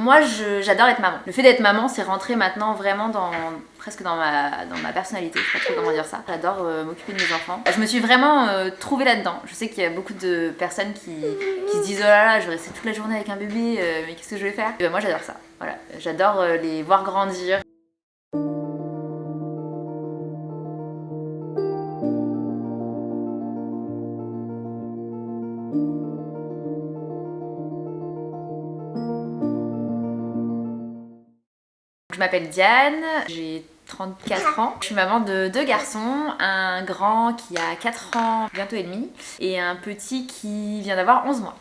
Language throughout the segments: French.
Moi, j'adore être maman. Le fait d'être maman, c'est rentré maintenant vraiment presque dans ma personnalité, je sais pas trop comment dire ça. J'adore m'occuper de mes enfants. Je me suis vraiment trouvée là-dedans. Je sais qu'il y a beaucoup de personnes qui se disent oh là là, je vais rester toute la journée avec un bébé, mais qu'est-ce que je vais faire? Et ben, moi, j'adore ça. Voilà, j'adore les voir grandir. Je m'appelle Diane, j'ai 34 ans. Je suis maman de 2 garçons, un grand qui a 4 ans, bientôt et demi, et un petit qui vient d'avoir 11 mois.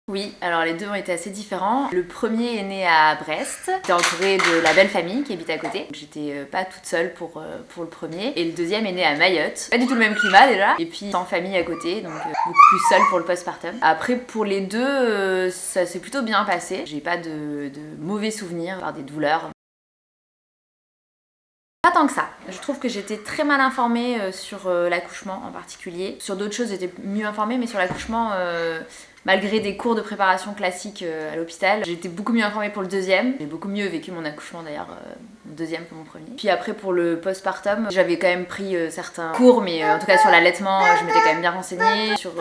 Oui, alors les deux ont été assez différents. Le premier est né à Brest. J'étais entourée de la belle famille qui habite à côté. J'étais pas toute seule pour le premier. Et le deuxième est né à Mayotte. Pas du tout le même climat déjà. Et puis sans famille à côté, donc beaucoup plus seule pour le postpartum. Après pour les deux, ça s'est plutôt bien passé. J'ai pas de mauvais souvenirs par des douleurs. Pas tant que ça. Je trouve que j'étais très mal informée sur l'accouchement en particulier. Sur d'autres choses, j'étais mieux informée, mais sur l'accouchement, malgré des cours de préparation classiques à l'hôpital, j'étais beaucoup mieux informée pour le deuxième. J'ai beaucoup mieux vécu mon accouchement d'ailleurs, mon deuxième que mon premier. Puis après pour le postpartum, j'avais quand même pris certains cours, mais en tout cas sur l'allaitement, je m'étais quand même bien renseignée. Sur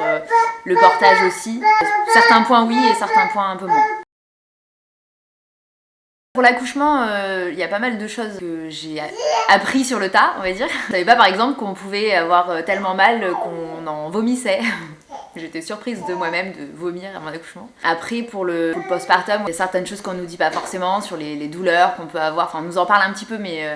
le portage aussi. Certains points oui et certains points un peu moins. Pour l'accouchement, il y a pas mal de choses que j'ai appris sur le tas, on va dire. Je savais pas par exemple qu'on pouvait avoir tellement mal qu'on en vomissait. J'étais surprise de moi-même de vomir à mon accouchement. Après, pour le postpartum, il y a certaines choses qu'on nous dit pas forcément sur les douleurs qu'on peut avoir. Enfin, on nous en parle un petit peu, mais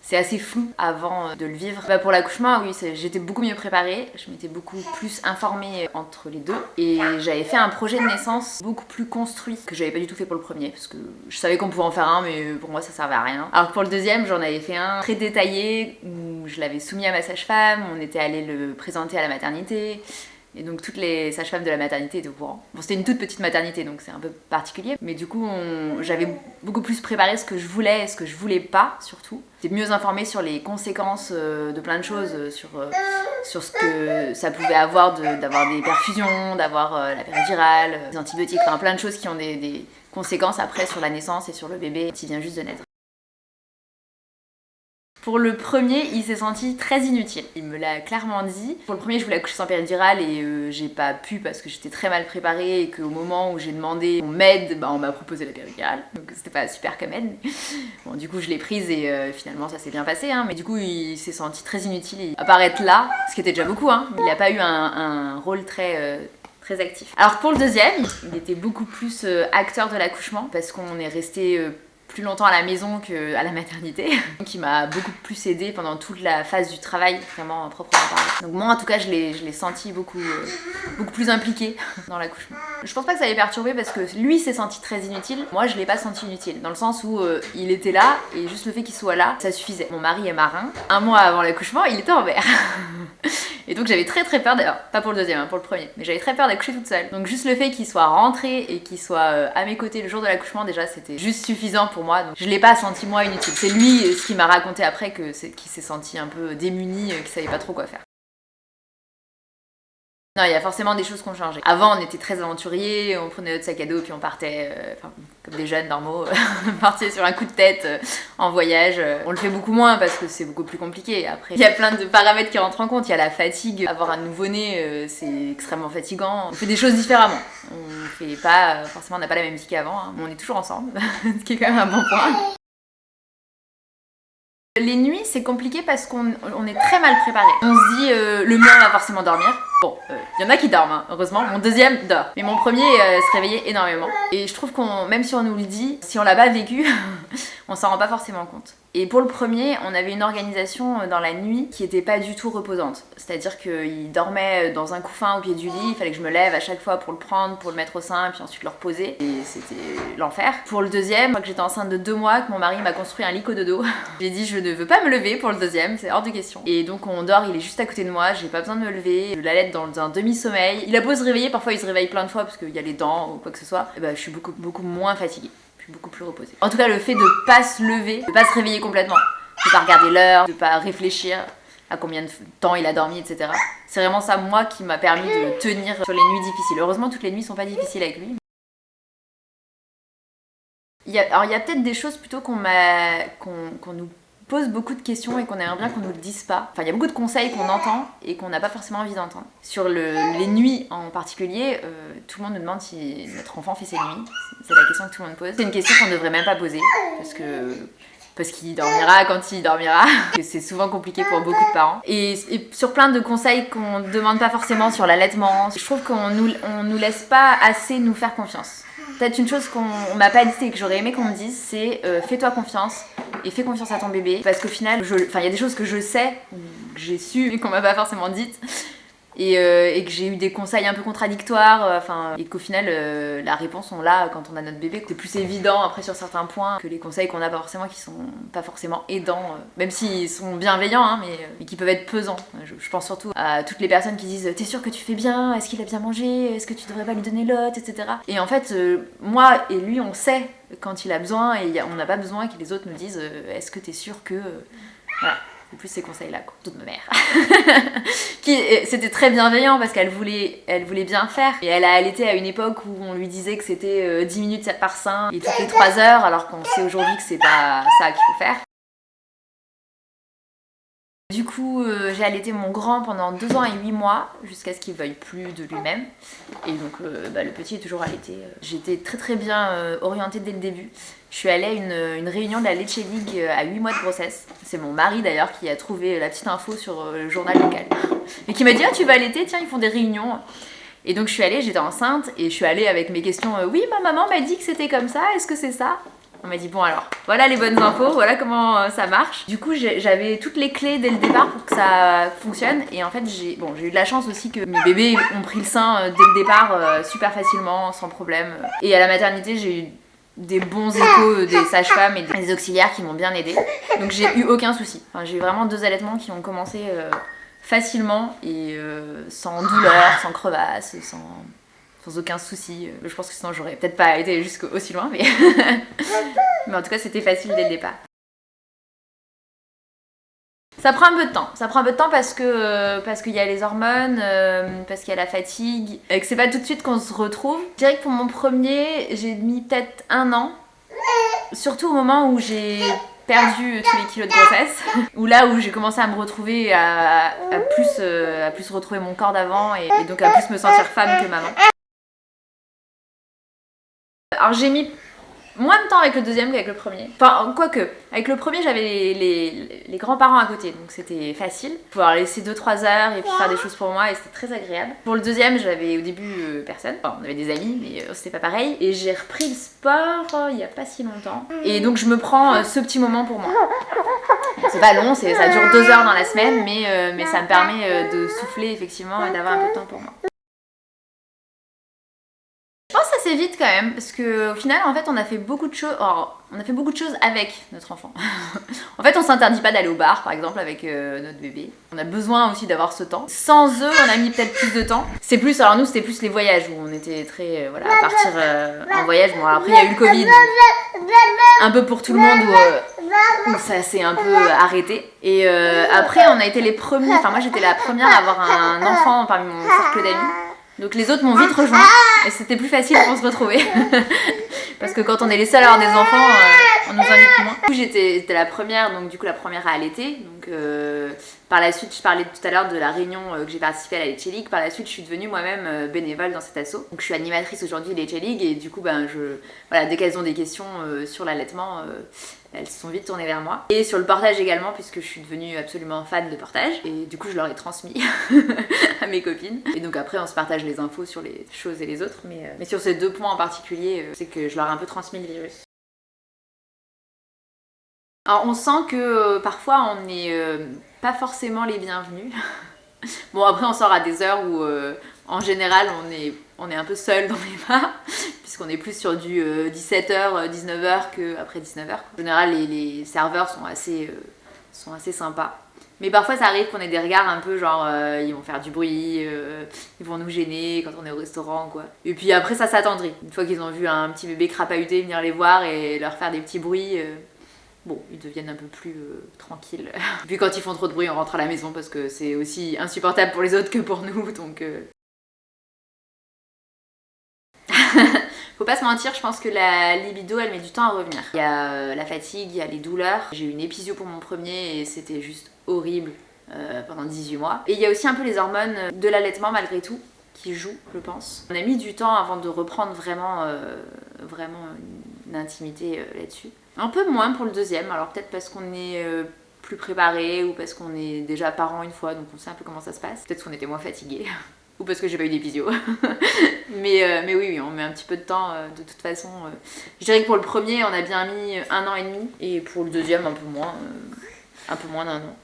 c'est assez flou avant de le vivre. Bah, pour l'accouchement, oui, j'étais beaucoup mieux préparée. Je m'étais beaucoup plus informée entre les deux. Et j'avais fait un projet de naissance beaucoup plus construit que j'avais pas du tout fait pour le premier. Parce que je savais qu'on pouvait en faire un, mais pour moi, ça servait à rien. Alors que pour le deuxième, j'en avais fait un très détaillé où je l'avais soumis à ma sage-femme. On était allé le présenter à la maternité. Et donc toutes les sages-femmes de la maternité étaient au courant. Bon, c'était une toute petite maternité, donc c'est un peu particulier. Mais du coup, j'avais beaucoup plus préparé ce que je voulais et ce que je voulais pas, surtout. J'étais mieux informée sur les conséquences de plein de choses, sur ce que ça pouvait avoir d'avoir des perfusions, d'avoir la péridurale, des antibiotiques, enfin plein de choses qui ont des conséquences après sur la naissance et sur le bébé qui vient juste de naître. Pour le premier, il s'est senti très inutile. Il me l'a clairement dit. Pour le premier, je voulais accoucher sans péridurale et j'ai pas pu parce que j'étais très mal préparée et qu'au moment où j'ai demandé qu'on m'aide, on m'a proposé la péridurale. Donc c'était pas super comme aide. Bon, du coup, je l'ai prise et finalement, ça s'est bien passé. Mais du coup, il s'est senti très inutile. Et apparaître là, ce qui était déjà beaucoup, il n'a pas eu un rôle très actif. Alors pour le deuxième, il était beaucoup plus acteur de l'accouchement parce qu'on est resté plus longtemps à la maison qu'à la maternité, qui m'a beaucoup plus aidée pendant toute la phase du travail, vraiment proprement parlé. Donc moi en tout cas je l'ai senti beaucoup plus impliqué dans l'accouchement. Je pense pas que ça l'ait perturbé parce que lui s'est senti très inutile, moi je l'ai pas senti inutile, dans le sens où il était là et juste le fait qu'il soit là, ça suffisait. Mon mari est marin, un mois avant l'accouchement il était en mer. Et donc j'avais très peur, d'ailleurs, pas pour le deuxième, pour le premier, mais j'avais très peur d'accoucher toute seule. Donc juste le fait qu'il soit rentré et qu'il soit à mes côtés le jour de l'accouchement, déjà c'était juste suffisant pour moi. Donc je l'ai pas senti moi inutile. C'est lui ce qui m'a raconté après qu'il s'est senti un peu démuni, qu'il savait pas trop quoi faire. Non, il y a forcément des choses qui ont changé. Avant, on était très aventuriers, on prenait notre sac à dos puis on partait, comme des jeunes normaux, on partait sur un coup de tête en voyage. On le fait beaucoup moins parce que c'est beaucoup plus compliqué. Après, il y a plein de paramètres qui rentrent en compte. Il y a la fatigue. Avoir un nouveau-né, c'est extrêmement fatigant. On fait des choses différemment. On fait pas, forcément, on n'a pas la même vie qu'avant. Mais on est toujours ensemble, ce qui est quand même un bon point. Les nuits, c'est compliqué parce qu'on est très mal préparé. On se dit, le mien va forcément dormir. Bon, il y en a qui dorment, heureusement. Mon deuxième dort. Mais mon premier se réveillait énormément. Et je trouve même si on nous le dit, si on l'a pas vécu, on s'en rend pas forcément compte. Et pour le premier, on avait une organisation dans la nuit qui était pas du tout reposante. C'est-à-dire qu'il dormait dans un couffin au pied du lit, il fallait que je me lève à chaque fois pour le prendre, pour le mettre au sein, puis ensuite le reposer. Et c'était l'enfer. Pour le deuxième, je crois que j'étais enceinte de 2 mois, que mon mari m'a construit un lit cododo. J'ai dit je ne veux pas me lever pour le deuxième, c'est hors de question. Et donc on dort, il est juste à côté de moi, j'ai pas besoin de me lever. Je l'allaite dans un demi-sommeil. Il a beau se réveiller, parfois il se réveille plein de fois parce qu'il y a les dents ou quoi que ce soit. Et je suis beaucoup moins fatiguée. Beaucoup plus reposée. En tout cas, le fait de pas se lever, de pas se réveiller complètement, de pas regarder l'heure, de pas réfléchir à combien de temps il a dormi, etc. C'est vraiment ça, moi, qui m'a permis de tenir sur les nuits difficiles. Heureusement, toutes les nuits sont pas difficiles avec lui. Alors il y a peut-être des choses plutôt qu'on nous pose beaucoup de questions et qu'on aimerait bien qu'on nous le dise pas. Enfin, il y a beaucoup de conseils qu'on entend et qu'on n'a pas forcément envie d'entendre. Sur les nuits en particulier, tout le monde nous demande si notre enfant fait ses nuits. C'est la question que tout le monde pose. C'est une question qu'on ne devrait même pas poser parce qu'il dormira quand il dormira. C'est souvent compliqué pour beaucoup de parents. Et sur plein de conseils qu'on ne demande pas forcément sur l'allaitement, je trouve qu'on nous laisse pas assez nous faire confiance. Peut-être une chose qu'on m'a pas dit et que j'aurais aimé qu'on me dise, c'est fais-toi confiance et fais confiance à ton bébé. Parce qu'au final, il y a des choses que je sais, que j'ai su et qu'on m'a pas forcément dites. Et que j'ai eu des conseils un peu contradictoires, et qu'au final la réponse on l'a quand on a notre bébé. C'est plus évident après sur certains points que les conseils qu'on a pas forcément, qui sont pas forcément aidants, même s'ils sont bienveillants, hein, mais qui peuvent être pesants. Je pense surtout à toutes les personnes qui disent t'es sûr que tu fais bien, est-ce qu'il a bien mangé, est-ce que tu devrais pas lui donner l'autre, etc. Et en fait moi et lui on sait quand il a besoin et on n'a pas besoin que les autres nous disent est-ce que t'es sûr que... Voilà. C'est plus ces conseils-là, quoi. Toute ma mère. C'était très bienveillant parce qu'elle voulait bien faire. Et elle a allaité à une époque où on lui disait que c'était 10 minutes par sein et toutes les 3 heures, alors qu'on sait aujourd'hui que c'est pas ça qu'il faut faire. Du coup, j'ai allaité mon grand pendant 2 ans et 8 mois, jusqu'à ce qu'il veuille plus de lui-même. Et donc, le petit est toujours allaité. J'étais très très bien orientée dès le début. Je suis allée à une réunion de la Leche League à 8 mois de grossesse. C'est mon mari d'ailleurs qui a trouvé la petite info sur le journal local. Et qui m'a dit « Ah, tu vas allaiter, tiens, ils font des réunions ». Et donc je suis allée, j'étais enceinte, et je suis allée avec mes questions « Oui, ma maman m'a dit que c'était comme ça, est-ce que c'est ça ?» On m'a dit bon alors, voilà les bonnes infos, voilà comment ça marche. Du coup j'avais toutes les clés dès le départ pour que ça fonctionne. Et en fait j'ai eu de la chance aussi que mes bébés ont pris le sein dès le départ super facilement, sans problème. Et à la maternité j'ai eu des bons échos des sages-femmes et des auxiliaires qui m'ont bien aidée. Donc j'ai eu aucun souci. Enfin, j'ai eu vraiment 2 allaitements qui ont commencé facilement et sans douleur, sans crevasse, sans aucun souci. Je pense que sinon j'aurais peut-être pas été jusqu'aussi loin, mais... mais en tout cas c'était facile dès le départ. Ça prend un peu de temps. Ça prend un peu de temps parce qu'il y a les hormones, parce qu'il y a la fatigue, et que c'est pas tout de suite qu'on se retrouve. Je dirais que pour mon premier, j'ai mis peut-être 1 an. Surtout au moment où j'ai perdu tous les kilos de grossesse, où j'ai commencé à me retrouver, à plus retrouver mon corps d'avant et donc à plus me sentir femme que maman. Alors j'ai mis moins de temps avec le deuxième qu'avec le premier. Enfin, quoique, avec le premier j'avais les grands-parents à côté, donc c'était facile. Pouvoir laisser 2-3 heures et puis faire des choses pour moi et c'était très agréable. Pour le deuxième, j'avais au début personne. Enfin, on avait des amis, mais c'était pas pareil. Et j'ai repris le sport il y a pas si longtemps. Et donc je me prends ce petit moment pour moi. C'est pas long, ça dure 2 heures dans la semaine, mais ça me permet de souffler effectivement et d'avoir un peu de temps pour moi. Je pense assez vite quand même, parce qu'au final, en fait, on a fait beaucoup de choses. On a fait beaucoup de choses avec notre enfant. En fait, on s'interdit pas d'aller au bar, par exemple, avec notre bébé. On a besoin aussi d'avoir ce temps. Sans eux, on a mis peut-être plus de temps. C'est plus, alors nous, c'était plus les voyages où on était très, à partir en voyage. Bon, alors après, il y a eu le Covid, un peu pour tout le monde où ça s'est un peu arrêté. Et après, on a été les premiers. Enfin, moi, j'étais la première à avoir un enfant parmi mon cercle d'amis. Donc les autres m'ont vite rejoint et c'était plus facile pour se retrouver. Parce que quand on est les seuls à avoir des enfants, on nous invite moins. Du coup j'étais la première, donc du coup la première à allaiter. Donc par la suite, je parlais tout à l'heure de la réunion que j'ai participé à la Leche League. Par la suite, je suis devenue moi-même bénévole dans cet asso. Donc je suis animatrice aujourd'hui de Leche League et du coup dès qu'elles ont des questions sur l'allaitement, elles se sont vite tournées vers moi. Et sur le portage également, puisque je suis devenue absolument fan de portage. Et du coup, je leur ai transmis à mes copines. Et donc après, on se partage les infos sur les choses et les autres. Mais sur ces 2 points en particulier, c'est que je leur ai un peu transmis le virus. Alors on sent que parfois on n'est pas forcément les bienvenus. Bon après on sort à des heures où en général on est un peu seul dans les bars, puisqu'on est plus sur du 17h, 19h qu'après 19h. En général les serveurs sont assez sympas. Mais parfois ça arrive qu'on ait des regards un peu genre ils vont faire du bruit, ils vont nous gêner quand on est au restaurant quoi. Et puis après ça s'attendrit. Une fois qu'ils ont vu un petit bébé crapahuter venir les voir et leur faire des petits bruits, bon, ils deviennent un peu plus tranquilles. Et puis quand ils font trop de bruit, on rentre à la maison parce que c'est aussi insupportable pour les autres que pour nous, donc... Faut pas se mentir, je pense que la libido elle met du temps à revenir. Il y a la fatigue, il y a les douleurs. J'ai eu une épisio pour mon premier et c'était juste horrible pendant 18 mois. Et il y a aussi un peu les hormones de l'allaitement malgré tout qui jouent, je pense. On a mis du temps avant de reprendre vraiment une intimité là-dessus. Un peu moins pour le deuxième, alors peut-être parce qu'on est plus préparé ou parce qu'on est déjà parents une fois, donc on sait un peu comment ça se passe. Peut-être qu'on était moins fatigués. Ou parce que j'ai pas eu d'épisio. mais oui, on met un petit peu de temps de toute façon. Je dirais que pour le premier, on a bien mis 1 an et demi. Et pour le deuxième, un peu moins d'1 an.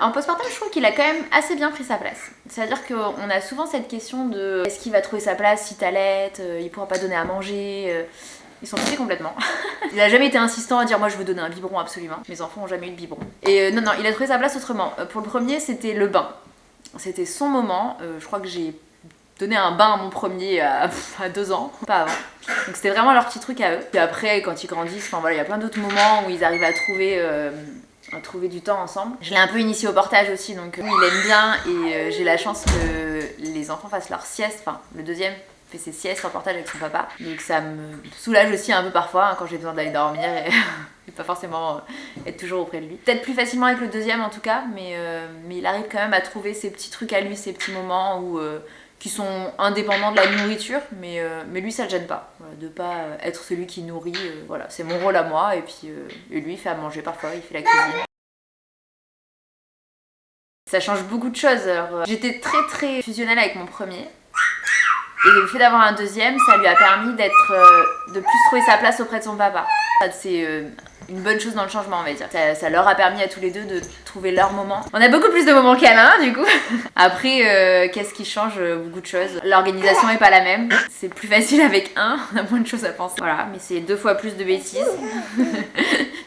En postpartum, je trouve qu'il a quand même assez bien pris sa place. C'est-à-dire qu'on a souvent cette question de est-ce qu'il va trouver sa place si t'allaites, il pourra pas donner à manger. Ils sont foutus complètement. Il a jamais été insistant à dire moi je veux donner un biberon absolument. Mes enfants ont jamais eu de biberon. Et non, il a trouvé sa place autrement. Pour le premier, c'était le bain. C'était son moment. Je crois que j'ai donné un bain à mon premier à 2 ans, pas avant. Donc c'était vraiment leur petit truc à eux. Puis après, quand ils grandissent, enfin voilà, il y a plein d'autres moments où ils arrivent à trouver du temps ensemble. Je l'ai un peu initié au portage aussi, donc il aime bien et j'ai la chance que les enfants fassent leur sieste. Enfin, le deuxième fait ses siestes en portage avec son papa, donc ça me soulage aussi un peu parfois quand j'ai besoin d'aller dormir et pas forcément être toujours auprès de lui. Peut-être plus facilement avec le deuxième en tout cas, mais il arrive quand même à trouver ses petits trucs à lui, ses petits moments où qui sont indépendants de la nourriture, mais lui ça le gêne pas, voilà, de pas être celui qui nourrit, voilà, c'est mon rôle à moi, et puis lui il fait à manger parfois, il fait la cuisine. Ça change beaucoup de choses. Alors, j'étais très fusionnelle avec mon premier, et le fait d'avoir un deuxième, ça lui a permis de plus trouver sa place auprès de son papa. C'est une bonne chose dans le changement, on va dire. Ça leur a permis à tous les deux de trouver leur moment. On a beaucoup plus de moments câlins, du coup. Après, qu'est-ce qui change? Beaucoup de choses. L'organisation est pas la même. C'est plus facile avec un, on a moins de choses à penser. Voilà, mais c'est 2 fois plus de bêtises.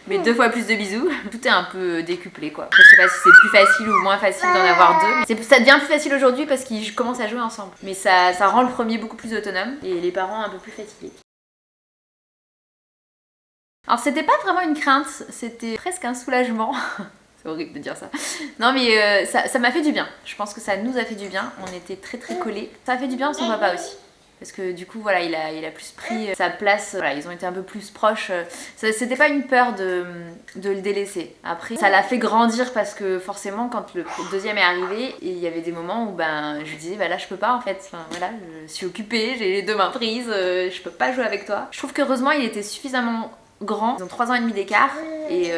Mais 2 fois plus de bisous. Tout est un peu décuplé, quoi. Après, je sais pas si c'est plus facile ou moins facile d'en avoir 2. Mais ça devient plus facile aujourd'hui parce qu'ils commencent à jouer ensemble. Mais ça rend le premier beaucoup plus autonome et les parents un peu plus fatigués. Alors c'était pas vraiment une crainte, c'était presque un soulagement. C'est horrible de dire ça. Non mais ça m'a fait du bien. Je pense que ça nous a fait du bien. On était très collés. Ça a fait du bien à son papa aussi. Parce que du coup voilà, il a plus pris sa place. Voilà, ils ont été un peu plus proches. C'était pas une peur de le délaisser. Après, ça l'a fait grandir parce que forcément quand le deuxième est arrivé, il y avait des moments où je lui disais là je peux pas en fait. Enfin, voilà, je suis occupée, j'ai les 2 mains prises, je peux pas jouer avec toi. Je trouve qu'heureusement il était suffisamment grand, ils ont 3 ans et demi d'écart et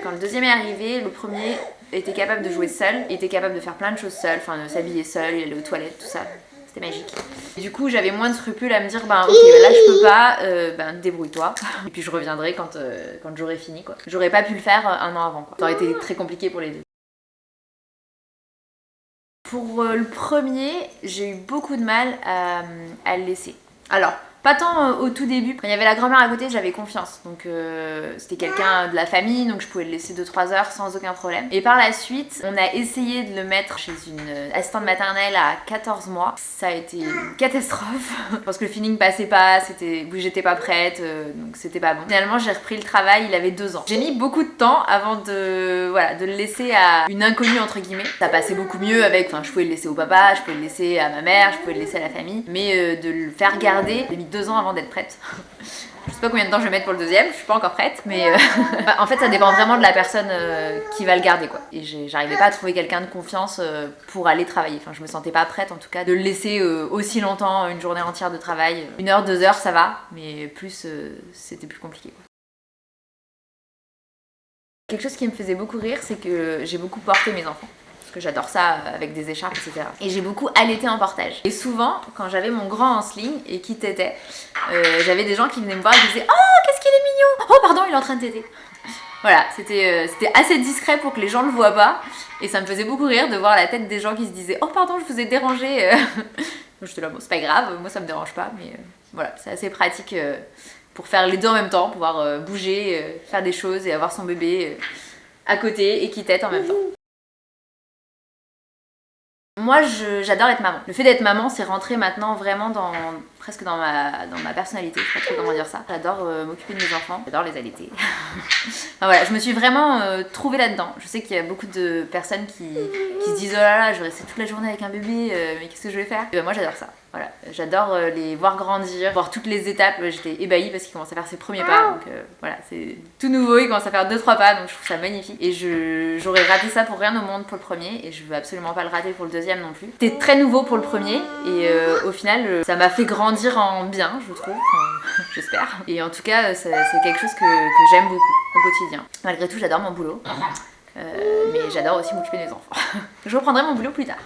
quand le deuxième est arrivé, le premier était capable de jouer seul, il était capable de faire plein de choses seul, enfin de s'habiller seul, il allait aux toilettes, tout ça, c'était magique. Et du coup j'avais moins de scrupules à me dire ok là je peux pas, débrouille-toi et puis je reviendrai quand j'aurai fini quoi. J'aurais pas pu le faire 1 an avant quoi, ça aurait été très compliqué pour les deux. Pour le premier, j'ai eu beaucoup de mal à le laisser. Alors, pas tant au tout début, quand il y avait la grand-mère à côté, j'avais confiance. Donc c'était quelqu'un de la famille, donc je pouvais le laisser 2-3 heures sans aucun problème. Et par la suite, on a essayé de le mettre chez une assistante maternelle à 14 mois. Ça a été une catastrophe, parce que le feeling passait pas, j'étais pas prête, donc c'était pas bon. Finalement, j'ai repris le travail, il avait 2 ans. J'ai mis beaucoup de temps avant de le laisser à une inconnue entre guillemets. Ça passait beaucoup mieux je pouvais le laisser au papa, je pouvais le laisser à ma mère, je pouvais le laisser à la famille, mais de le faire garder, j'ai mis 2 ans avant d'être prête. Je sais pas combien de temps je vais mettre pour le deuxième, je suis pas encore prête, mais en fait ça dépend vraiment de la personne qui va le garder quoi. Et j'arrivais pas à trouver quelqu'un de confiance pour aller travailler. Enfin, je me sentais pas prête en tout cas de le laisser aussi longtemps, une journée entière de travail. 1 heure, 2 heures ça va, mais plus c'était plus compliqué quoi. Quelque chose qui me faisait beaucoup rire, c'est que j'ai beaucoup porté mes enfants. Que j'adore ça avec des écharpes, etc. Et j'ai beaucoup allaité en portage. Et souvent, quand j'avais mon grand en sling et qu'il tétait, j'avais des gens qui venaient me voir et qui disaient « Oh, qu'est-ce qu'il est mignon! Oh, pardon, il est en train de téter !» Voilà, c'était assez discret pour que les gens le voient pas. Et ça me faisait beaucoup rire de voir la tête des gens qui se disaient « Oh, pardon, je vous ai dérangé !» J'étais là, bon, c'est pas grave, moi ça me dérange pas, mais voilà, c'est assez pratique pour faire les deux en même temps, pouvoir bouger, faire des choses et avoir son bébé à côté et qui tète en même temps. Moi, j'adore être maman. Le fait d'être maman, c'est rentré maintenant vraiment presque dans ma personnalité. Je sais pas trop comment dire ça. J'adore m'occuper de mes enfants. J'adore les allaiter. Enfin, voilà, je me suis vraiment trouvée là-dedans. Je sais qu'il y a beaucoup de personnes qui se disent « Oh là là, je vais rester toute la journée avec un bébé, mais qu'est-ce que je vais faire ?» Et ben, moi, j'adore ça. Voilà, j'adore les voir grandir, voir toutes les étapes. J'étais ébahie parce qu'il commence à faire ses premiers pas. Donc voilà, c'est tout nouveau, il commence à faire 2-3 pas, donc je trouve ça magnifique. Et j'aurais raté ça pour rien au monde pour le premier, et je veux absolument pas le rater pour le deuxième non plus. C'était très nouveau pour le premier, et au final, ça m'a fait grandir en bien, je trouve. Enfin, j'espère. Et en tout cas, c'est quelque chose que j'aime beaucoup au quotidien. Malgré tout, j'adore mon boulot. Mais j'adore aussi m'occuper des enfants. Je reprendrai mon boulot plus tard.